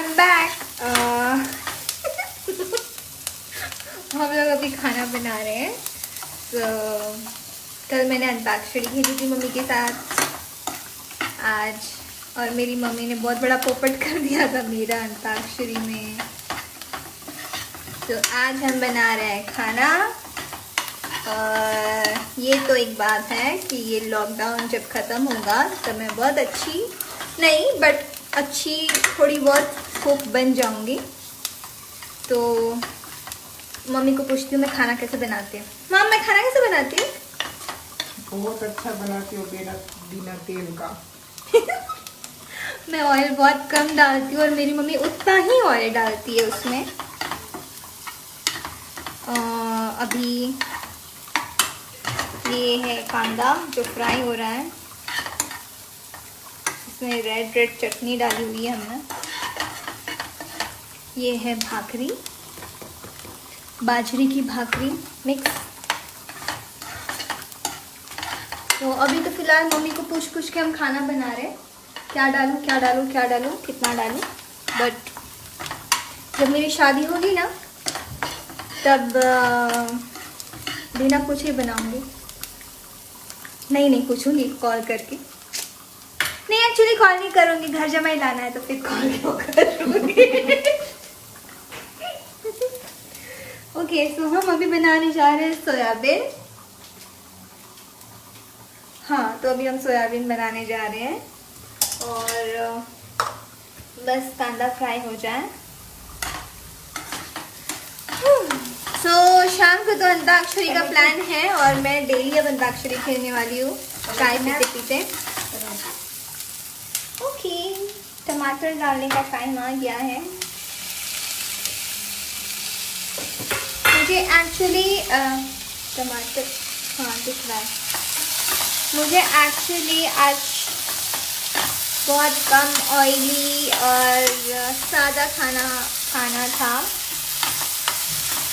I'm back. हम लोग अभी खाना बना रहे हैं। कल मैंने अंताक्षरी खेली थी मम्मी के साथ आज, और मेरी मम्मी ने बहुत बड़ा पोपट कर दिया था मेरा अंताक्षरी में। तो आज हम बना रहे हैं खाना। और ये तो एक बात है कि ये लॉकडाउन जब ख़त्म होगा तब मैं बहुत अच्छी नहीं बट अच्छी थोड़ी बहुत कुक बन जाऊंगी। तो मम्मी को पूछती हूँ मैं खाना कैसे बनाती हूँ। मम्मी मैं खाना कैसे बनाती हूँ? बहुत अच्छा बनाती हो बिना तेल का। मैं ऑयल बहुत कम डालती हूँ और मेरी मम्मी उतना ही ऑयल डालती है उसमें। अभी ये है कांदा जो फ्राई हो रहा है, इसमें रेड चटनी डाली हुई है हमने। ये है भाकरी, बाजरे की भाकरी मिक्स। तो अभी तो फिलहाल मम्मी को पूछ के हम खाना बना रहे हैं, क्या डालूं क्या डालूं क्या डालूं कितना डालूं। बट जब मेरी शादी होगी ना तब बिना पूछे बनाऊंगी। नहीं पूछूंगी कॉल करके। नहीं एक्चुअली कॉल नहीं करूंगी, घर जमाई लाना है तो फिर कॉल क्यों करूंगी। ओके सो हम अभी बनाने जा रहे हैं सोयाबीन। हाँ तो अभी हम सोयाबीन बनाने जा रहे हैं और बस कांदा फ्राई हो जाए। शाम को तो अंताक्षरी का प्लान है और मैं डेली अब अंताक्षरी खेलने वाली हूँ चाय पीते पीते। ओके टमाटर डालने का टाइम आ गया है। मुझे एक्चुअली टमाटर हाँ दिख रहा है। मुझे एक्चुअली आज बहुत कम ऑयली और सादा खाना था,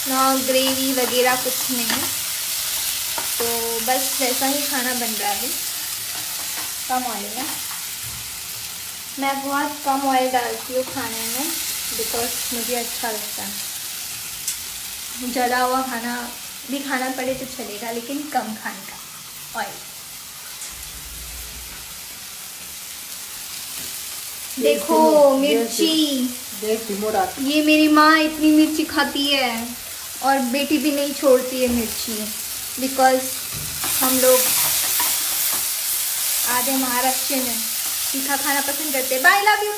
नो ग्रेवी वगैरह कुछ नहीं। तो बस वैसा ही खाना बन रहा है कम ऑयल में। मैं बहुत कम ऑयल डालती हूँ खाने में बिकॉज मुझे अच्छा लगता है। जला हुआ खाना भी खाना पड़े तो चलेगा लेकिन कम खाने का ऑयल। देखो मिर्ची, ये मेरी माँ इतनी मिर्ची खाती है और बेटी भी नहीं छोड़ती है मिर्ची बिकॉज हम लोग आधे महाराष्ट्र में तीखा खाना पसंद करते हैं। Bye love you.